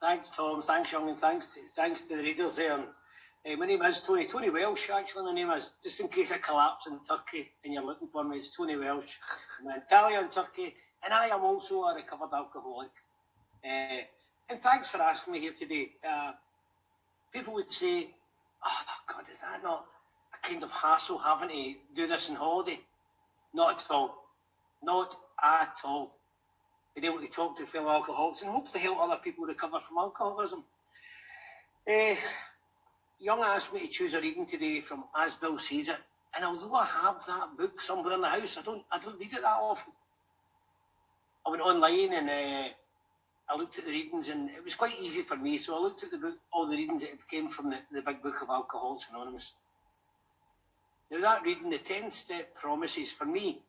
Thanks, Tom. Thanks, Young, and thanks to the readers there. My name is Tony Welsh, actually, my name is, just in case I collapse in Turkey and you're looking for me, it's Tony Welsh. I'm in Italia in Turkey, and I am also a recovered alcoholic. And thanks for asking me here today. People would say, oh, God, is that not a kind of hassle having to do this on holiday? Not at all. Not at all. Being able to talk to fellow alcoholics and hopefully help other people recover from alcoholism. Young asked me to choose a reading today from As Bill Sees It, and although I have that book somewhere in the house, I don't read it that often. I went online and I looked at the readings, and it was quite easy for me. So I looked at the book, all the readings that came from the big book of Alcoholics Anonymous. Now that reading, the 10-step promises for me,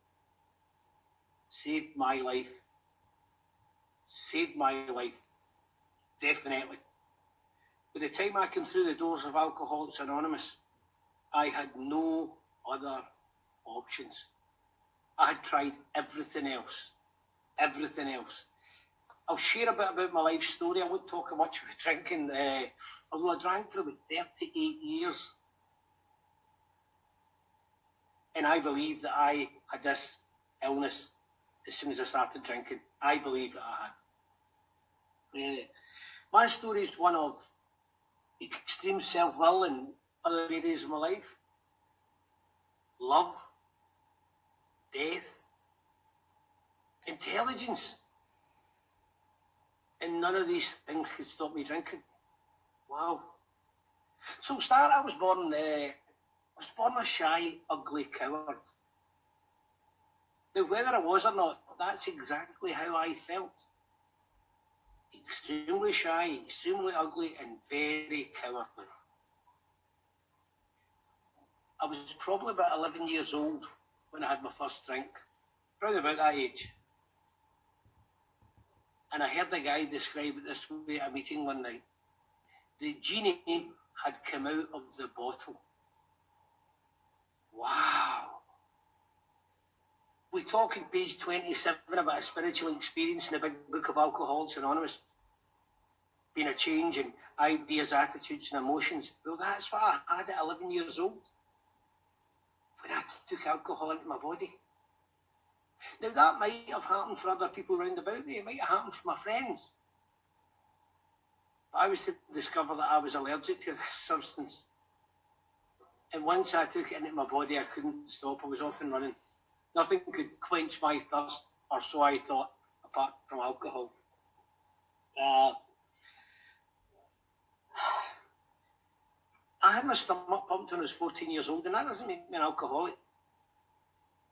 saved my life. Saved my life, definitely. By the time I came through the doors of Alcoholics Anonymous, I had no other options. I had tried everything else. Everything else. I'll share a bit about my life story. I won't talk much about drinking, although I drank for about 38 years. And I believe that I had this illness as soon as I started drinking. I believe that I had. My story is one of extreme self-will in other areas of my life. Love, death, intelligence. And none of these things could stop me drinking. Wow. So I was born a shy, ugly coward. Now, whether I was or not, that's exactly how I felt. Extremely shy, extremely ugly, and very cowardly. I was probably about 11 years old when I had my first drink, around about that age. And I heard a guy describe it this way at a meeting one night. The genie had come out of the bottle. Wow. We talk in page 27 about a spiritual experience in the big book of Alcoholics Anonymous. Being a change in ideas, attitudes and emotions. Well, that's what I had at 11 years old. When I took alcohol into my body. Now that might have happened for other people around about me. It might have happened for my friends. But I was to discover that I was allergic to this substance. And once I took it into my body, I couldn't stop. I was off and running. Nothing could quench my thirst, or so I thought, apart from alcohol. I had my stomach pumped when I was 14 years old, and that doesn't make me an alcoholic.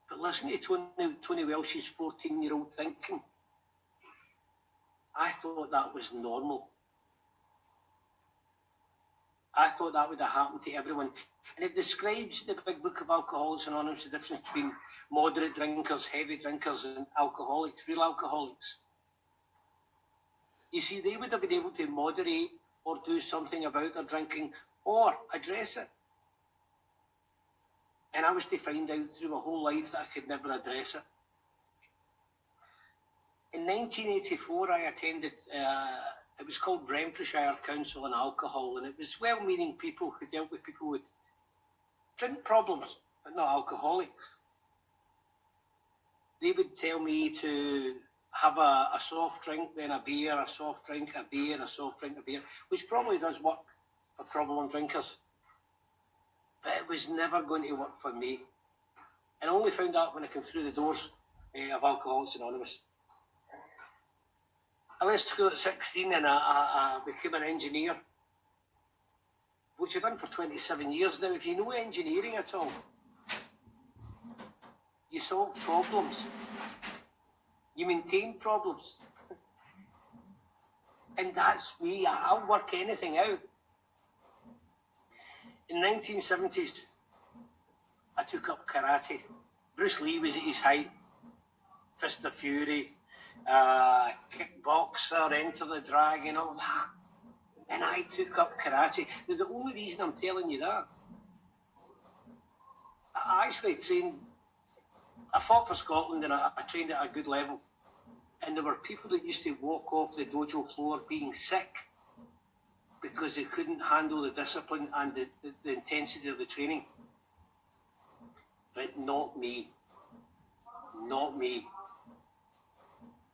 But listen to Tony Welsh's 14-year-old thinking. I thought that was normal. I thought that would have happened to everyone. And it describes the big book of Alcoholics Anonymous, the difference between moderate drinkers, heavy drinkers, and alcoholics, real alcoholics. You see, they would have been able to moderate or do something about their drinking or address it. And I was to find out through my whole life that I could never address it. In 1984, I attended, it was called Renfrewshire Council on Alcohol, and it was well-meaning people who dealt with people with drink problems, but not alcoholics. They would tell me to have a soft drink, then a beer, a soft drink, a beer, a soft drink, a beer, which probably does work for problem drinkers. But it was never going to work for me. And I only found out when I came through the doors of Alcoholics Anonymous. I left school at 16 and I became an engineer, which I've done for 27 years now. If you know engineering at all, you solve problems. You maintain problems. And that's me. I'll work anything out. In the 1970s, I took up karate. Bruce Lee was at his height. Fist of Fury, kickboxer, Enter the Dragon, all that. And I took up karate. Now, the only reason I'm telling you that, I actually trained, I fought for Scotland and I trained at a good level. And there were people that used to walk off the dojo floor being sick because they couldn't handle the discipline and the intensity of the training. But not me. Not me.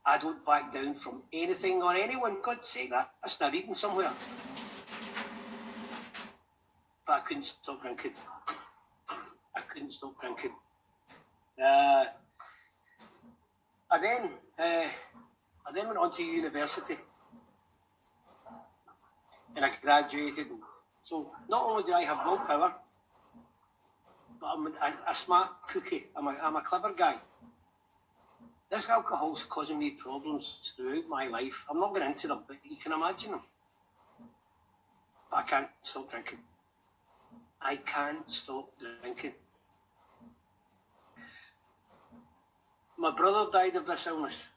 I don't back down from anything or anyone. God's sake, that's not reading somewhere. But I couldn't stop drinking. I couldn't stop drinking. I then went on to university. And I graduated. So not only do I have willpower, but I'm a smart cookie. I'm a clever guy. This alcohol's causing me problems throughout my life. I'm not going into them, but you can imagine them. But I can't stop drinking. I can't stop drinking. My brother died of this illness.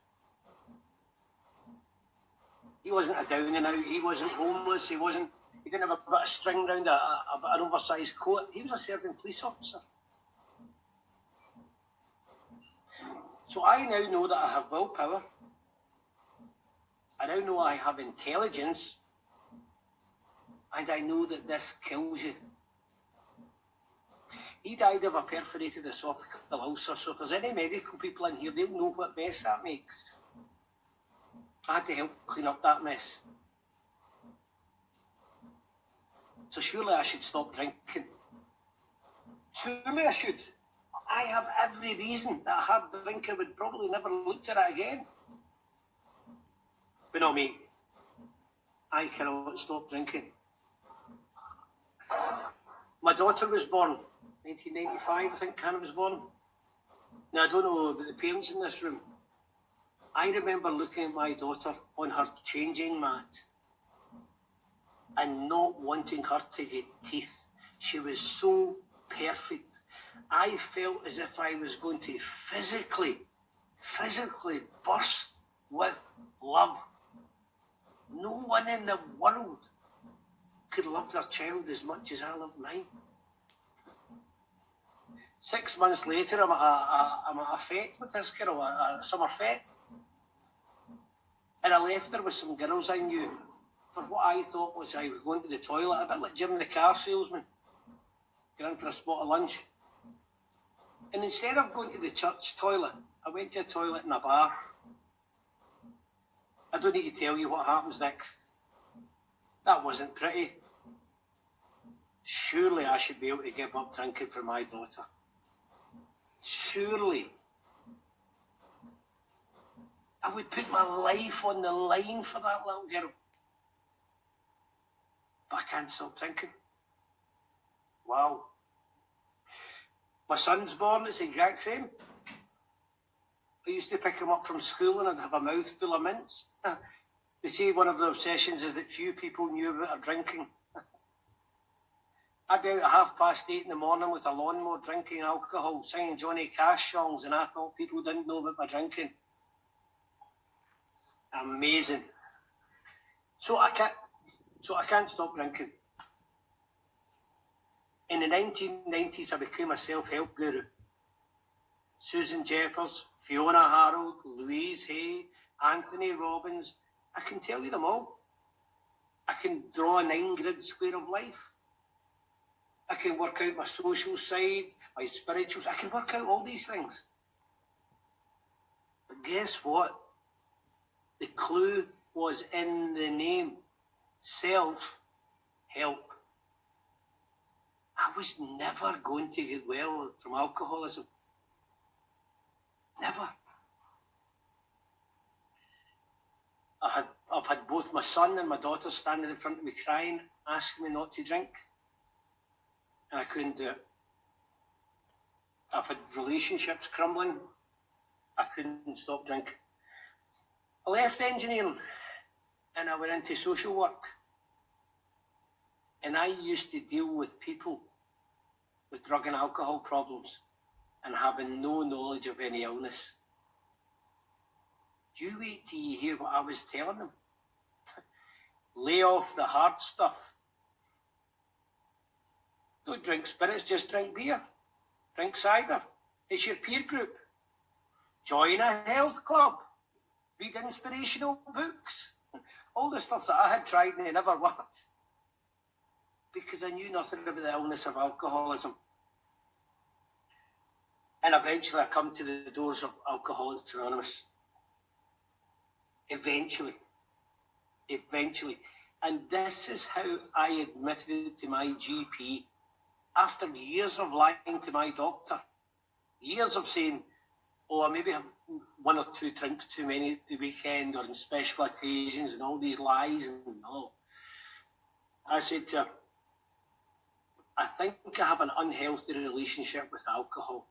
He wasn't a down and out. He wasn't homeless. He didn't have a bit of string round an oversized coat. He was a serving police officer. So I now know that I have willpower. I now know I have intelligence. And I know that this kills you. He died of a perforated esophageal ulcer. So if there's any medical people in here, they'll know what mess that makes. I had to help clean up that mess. So surely I should stop drinking. Surely I should. I have every reason that a hard drinker would probably never look at it again. But not me. I cannot stop drinking. My daughter was born 1995, I think Hannah was born. Now, I don't know about the parents in this room. I remember looking at my daughter on her changing mat and not wanting her to get teeth. She was so perfect. I felt as if I was going to physically burst with love. No one in the world could love their child as much as I love mine. 6 months later, I'm at a fete with this girl, a summer fete. And I left her with some girls I knew for what I thought was I was going to the toilet, a bit like Jim the car salesman, going for a spot of lunch. And instead of going to the church toilet, I went to a toilet in a bar. I don't need to tell you what happens next. That wasn't pretty. Surely I should be able to give up drinking for my daughter. Surely. I would put my life on the line for that little girl. But I can't stop drinking. Wow. My son's born, it's the exact same. I used to pick him up from school and I'd have a mouthful of mints. They say one of the obsessions is that few people knew about her drinking. I'd be out at 8:30 in the morning with a lawnmower drinking alcohol, singing Johnny Cash songs, and I thought people didn't know about my drinking. Amazing. So I can't stop drinking. In the 1990s, I became a self-help guru. Susan Jeffers, Fiona Harold, Louise Hay, Anthony Robbins, I can tell you them all. I can draw a 9-grid square of life. I can work out my social side, my spiritual side. I can work out all these things. But guess what? The clue was in the name. Self-help. I was never going to get well from alcoholism. Never. I've had both my son and my daughter standing in front of me crying, asking me not to drink. And I couldn't do it. I've had relationships crumbling. I couldn't stop drinking. I left engineering and I went into social work. And I used to deal with people with drug and alcohol problems and having no knowledge of any illness. You wait till you hear what I was telling them. Lay off the hard stuff. Don't drink spirits, just drink beer. Drink cider. It's your peer group. Join a health club. Read inspirational books. All the stuff that I had tried and it never worked. because I knew nothing about the illness of alcoholism. And eventually I come to the doors of Alcoholics Anonymous. Eventually. And this is how I admitted it to my GP after years of lying to my doctor. Years of saying, oh, I maybe have one or two drinks too many at the weekend or on special occasions and all these lies and all. I said to her, I think I have an unhealthy relationship with alcohol.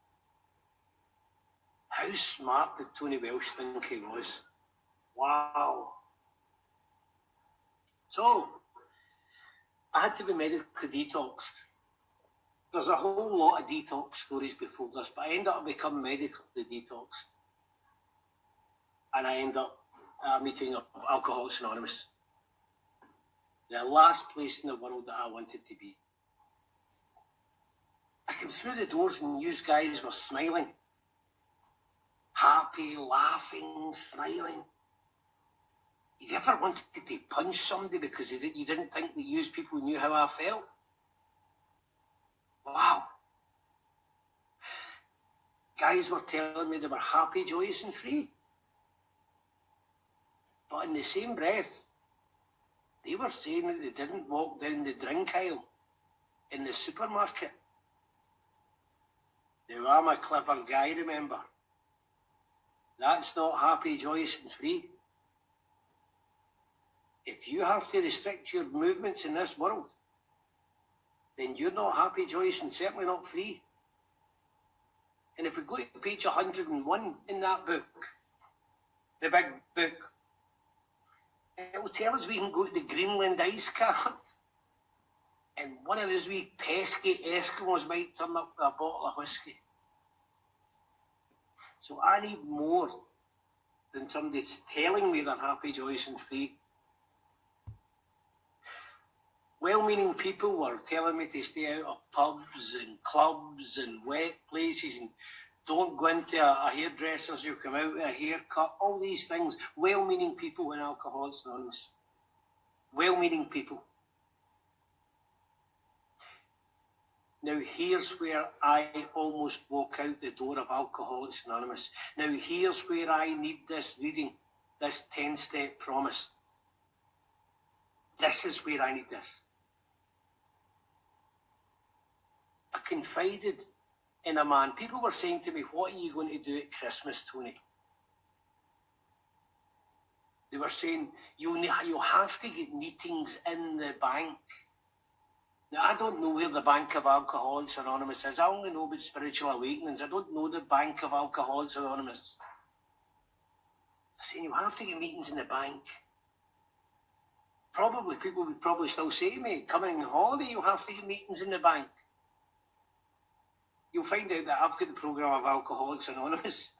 How smart did Tony Welsh think he was? Wow. So, I had to be medically detoxed. There's a whole lot of detox stories before this, but I ended up becoming medically detoxed. And I ended up meeting up with Alcoholics Anonymous. The last place in the world that I wanted to be. I came through the doors and you guys were smiling. Happy, laughing, smiling. You ever wanted to punch somebody because you didn't think that you people knew how I felt? Wow. Guys were telling me they were happy, joyous and free. But in the same breath, they were saying that they didn't walk down the drink aisle in the supermarket. Now, I'm a clever guy, remember. That's not happy, joyous and free. If you have to restrict your movements in this world, then you're not happy, joyous, and certainly not free. And if we go to page 101 in that book, the big book, it will tell us we can go to the Greenland ice cap, and one of those wee pesky Eskimos might turn up with a bottle of whiskey. So I need more than somebody telling me they're happy, joyous, and free. Well-meaning people were telling me to stay out of pubs and clubs and wet places and don't go into a hairdresser's, you'll come out with a haircut, all these things. Well-meaning people in Alcoholics Anonymous. Well-meaning people. Now, here's where I almost walk out the door of Alcoholics Anonymous. Now, here's where I need this reading, this 10-step promise. This is where I need this. I confided in a man. People were saying to me, what are you going to do at Christmas, Tony? They were saying, you have to get meetings in the bank. Now, I don't know where the Bank of Alcoholics Anonymous is. I only know about Spiritual Awakenings. I don't know the Bank of Alcoholics Anonymous. They're saying, you have to get meetings in the bank. Probably, people would probably still say to me, coming on holiday, you have to get meetings in the bank. You'll find out that I've got the programme of Alcoholics Anonymous.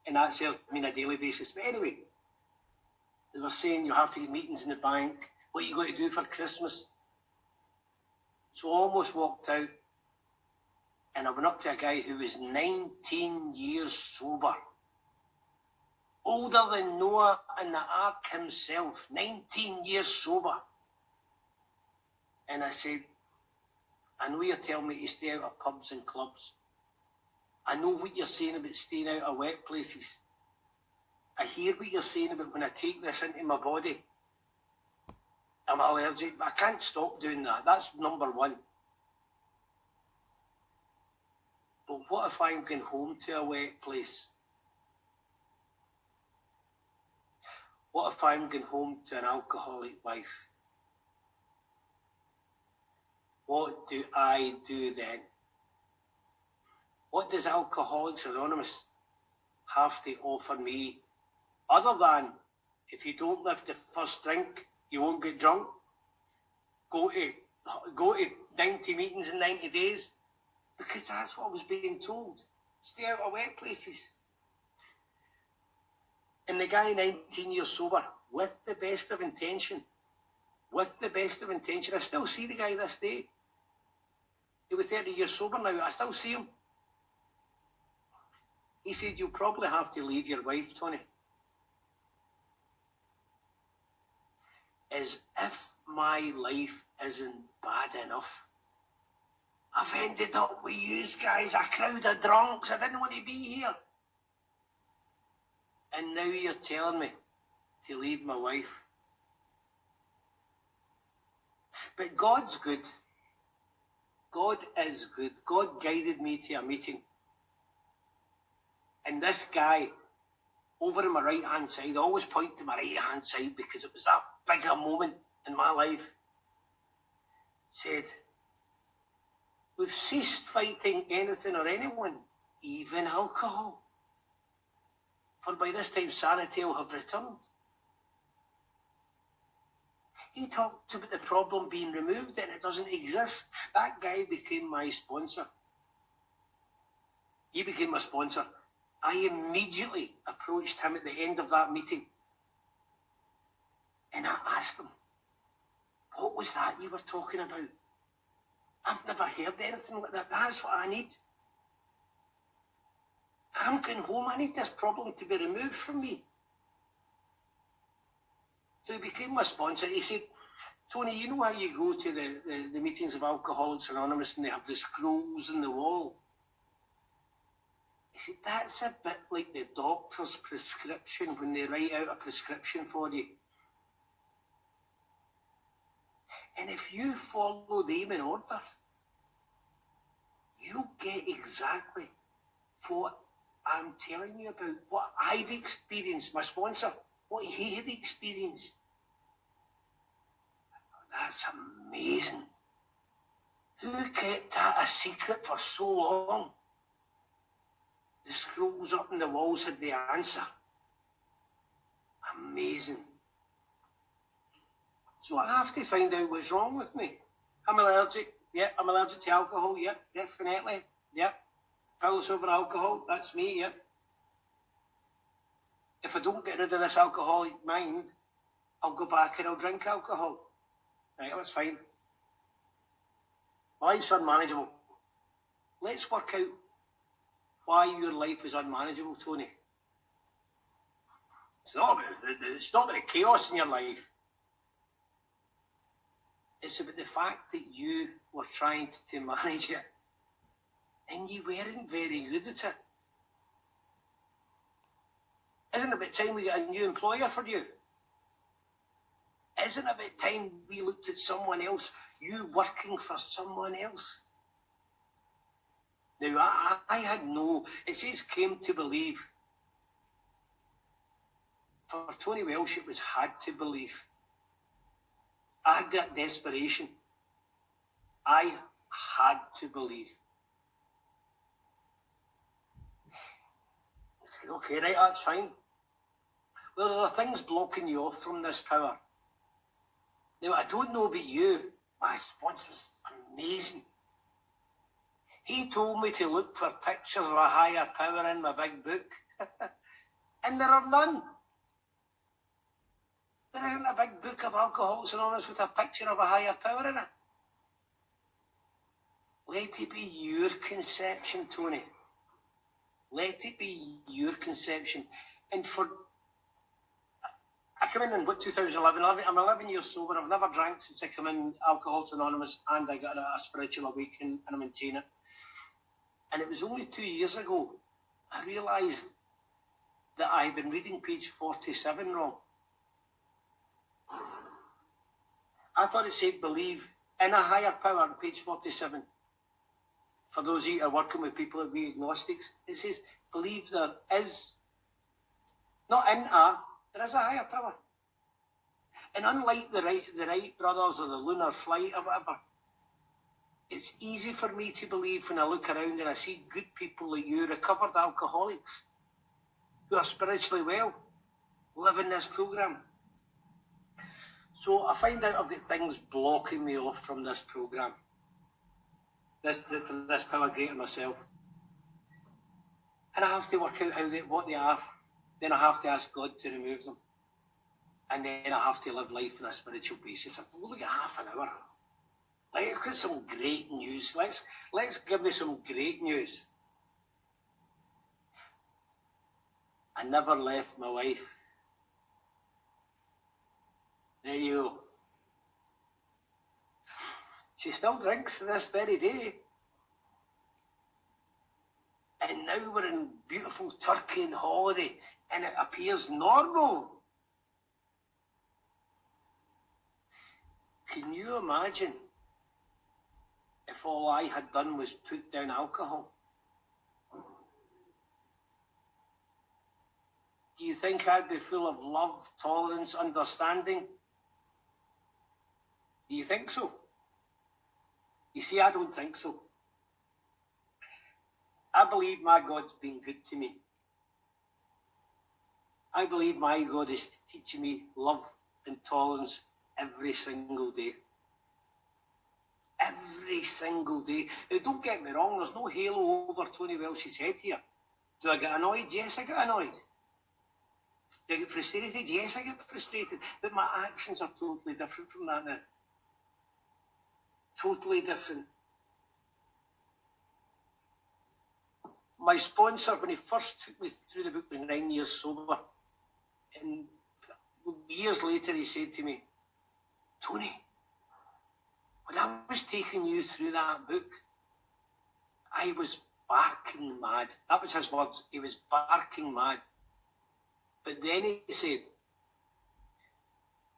And that serves me on a daily basis. But anyway, they were saying you have to get meetings in the bank. What are you going to do for Christmas? So I almost walked out and I went up to a guy who was 19 years sober. Older than Noah and the Ark himself. 19 years sober. And I said, I know you're telling me to stay out of pubs and clubs. I know what you're saying about staying out of wet places. I hear what you're saying about when I take this into my body, I'm allergic. I can't stop doing that. That's number one. But what if I'm going home to a wet place? What if I'm going home to an alcoholic wife? What do I do then? What does Alcoholics Anonymous have to offer me? Other than, if you don't lift the first drink, you won't get drunk. Go to 90 meetings in 90 days. Because that's what I was being told. Stay out of wet places. And the guy, 19 years sober, with the best of intention. With the best of intention. I still see the guy this day. He was 30 years sober now. I still see him. He said, you'll probably have to leave your wife, Tony. as if my life isn't bad enough. I've ended up with you guys, a crowd of drunks. I didn't want to be here. And now you're telling me to leave my wife. But God's good. God is good. God guided me to a meeting. And this guy, over on my right-hand side, I always point to my right-hand side because it was that bigger moment in my life, said, we've ceased fighting anything or anyone, even alcohol. For by this time sanity will have returned. He talked about the problem being removed and it doesn't exist. That guy became my sponsor. He became my sponsor. I immediately approached him at the end of that meeting and I asked him, what was that you were talking about? I've never heard anything like that. That's what I need. I'm going home. I need this problem to be removed from me. So he became my sponsor. He said, Tony, you know how you go to the meetings of Alcoholics Anonymous and they have the scrolls in the wall? He said, that's a bit like the doctor's prescription when they write out a prescription for you. And if you follow them in order, you get exactly what I'm telling you about, what I've experienced, my sponsor, what he had experienced. That's amazing. Who kept that a secret for so long? The scrolls up on the walls had the answer. Amazing. So I have to find out what's wrong with me. I'm allergic. Yeah, I'm allergic to alcohol. Yeah, definitely. Yeah. Pills over alcohol. That's me. Yeah. If I don't get rid of this alcoholic mind, I'll go back and I'll drink alcohol. Right, that's fine. My life's unmanageable. Let's work out why your life is unmanageable, Tony. It's not about the chaos in your life. It's about the fact that you were trying to manage it and you weren't very good at it. Isn't it about time we get a new employer for you? Isn't it about time we looked at someone else, you working for someone else? Now, I had no, it says came to believe. For Tony Welsh, it was had to believe. I had that desperation. I had to believe. I said, okay, right, that's fine. Well, there are things blocking you off from this power. Now, I don't know about you. My sponsor's amazing. He told me to look for pictures of a higher power in my big book. And there are none. There isn't a big book of Alcoholics Anonymous with a picture of a higher power in it. Let it be your conception, Tony. Let it be your conception. And for... I come in what, 2011? I'm 11 years sober. I've never drank since I come in Alcoholics Anonymous, and I got a spiritual awakening and I maintain it. And it was only 2 years ago I realised that I've been reading page 47 wrong. I thought it said believe in a higher power on page 47. For those of you who are working with people that be agnostics, it says believe there is, not in a, there is a higher power. And unlike the Wright brothers or the lunar flight or whatever, it's easy for me to believe when I look around and I see good people like you, recovered alcoholics, who are spiritually well, living this programme. So I find out I've got things blocking me off from this programme, this power greater myself. And I have to work out what they are. Then I have to ask God to remove them. And then I have to live life on a spiritual basis. I've only got half an hour. Let's get some great news. Let's give me some great news. I never left my wife. There you go. She still drinks to this very day. And now we're in beautiful Turkey and holiday, and it appears normal. Can you imagine if all I had done was put down alcohol? Do you think I'd be full of love, tolerance, understanding? Do you think so? You see, I don't think so. I believe my God's been good to me. I believe my God is teaching me love and tolerance every single day. Every single day. Now, don't get me wrong, there's no halo over Tony Welsh's head here. Do I get annoyed? Yes, I get annoyed. Do I get frustrated? Yes, I get frustrated. But my actions are totally different from that now. Totally different. My sponsor, when he first took me through the book, was 9 years sober. And years later, he said to me, Tony, when I was taking you through that book, I was barking mad. That was his words. He was barking mad. But then he said,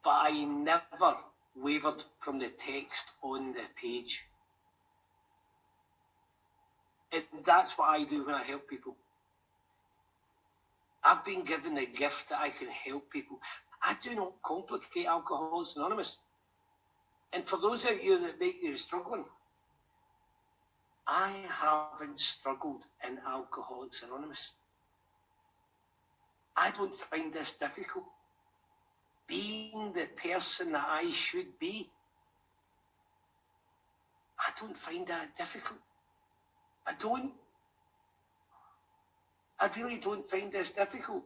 but I never wavered from the text on the page. And that's what I do when I help people. I've been given the gift that I can help people. I do not complicate Alcoholics Anonymous. And for those of you that make you struggling, I haven't struggled in Alcoholics Anonymous. I don't find this difficult. Being the person that I should be, I don't find that difficult. I don't. I really don't find this difficult.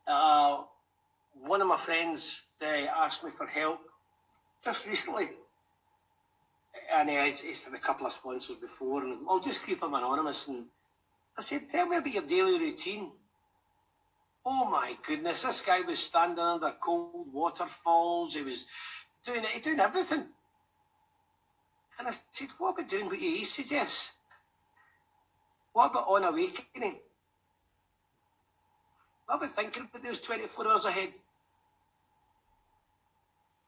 One of my friends asked me for help just recently. And he's had a couple of sponsors before, and I'll just keep him anonymous. And I said, tell me about your daily routine. Oh my goodness, this guy was standing under cold waterfalls. He was doing everything. And I said, what about doing what he suggests? What about on awakening? What about thinking about those 24 hours ahead?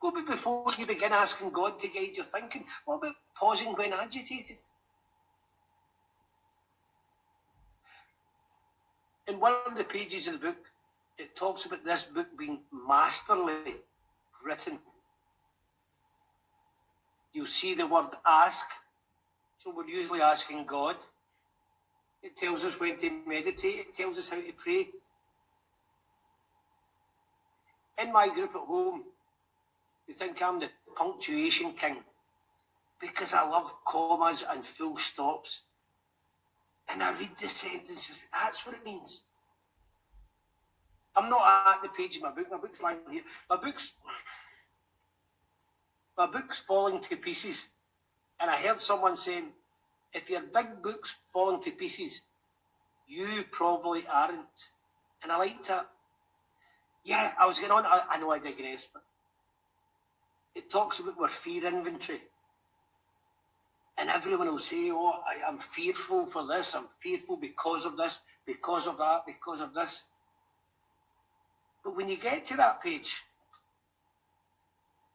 What about before you begin asking God to guide your thinking? What about pausing when agitated? In one of the pages of the book, it talks about this book being masterly written. You'll see the word ask. So we're usually asking God. It tells us when to meditate. It tells us how to pray. In my group at home, you think I'm the punctuation king because I love commas and full stops. And I read the sentences. That's what it means. I'm not at the page of my book. My book's lying here. My book's falling to pieces. And I heard someone saying, if your big book's falling to pieces, you probably aren't. And I liked that. Yeah, I was getting on. I know I digress, but it talks about our fear inventory. And everyone will say, oh, I'm fearful for this, I'm fearful because of this, because of that, because of this. But when you get to that page,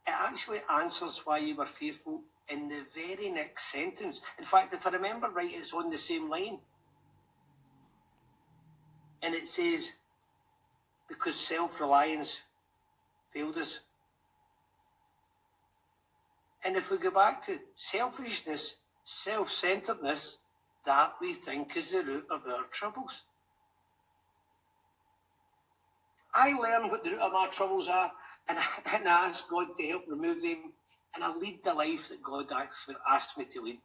it actually answers why you were fearful in the very next sentence. In fact, if I remember right, it's on the same line. And it says, because self-reliance failed us. And if we go back to selfishness, self-centeredness, that we think is the root of our troubles. I learn what the root of my troubles are, and I ask God to help remove them, and I lead the life that God asked me to lead.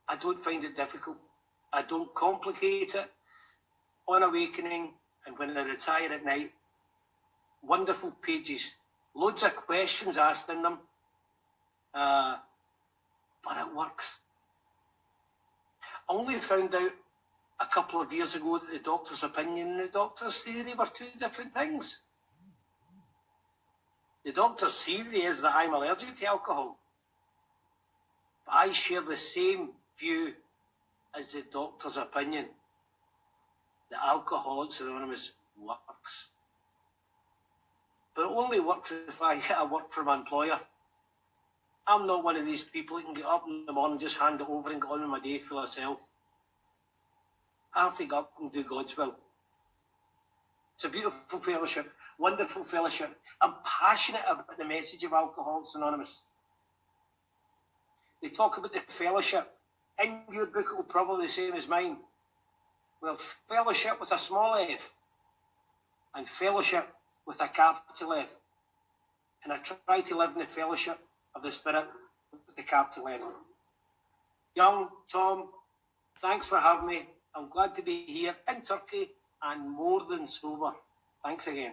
I don't find it difficult. I don't complicate it. On awakening, and when I retire at night, wonderful pages, loads of questions asked in them, but it works. I only found out a couple of years ago that the doctor's opinion and the doctor's theory were two different things. The doctor's theory is that I'm allergic to alcohol. But I share the same view as the doctor's opinion that Alcoholics Anonymous works. But it only works if I get a work from my employer. I'm not one of these people who can get up in the morning, just hand it over and get on with my day for myself. I have to get up and do God's will. It's a beautiful fellowship, wonderful fellowship. I'm passionate about the message of Alcoholics Anonymous. They talk about the fellowship. In your book, it will probably be the same as mine. Well, fellowship with a small f and fellowship with a capital F. And I try to live in the fellowship of the Spirit with the capital F. Young Tom, thanks for having me. I'm glad to be here in Turkey and more than sober. Thanks again.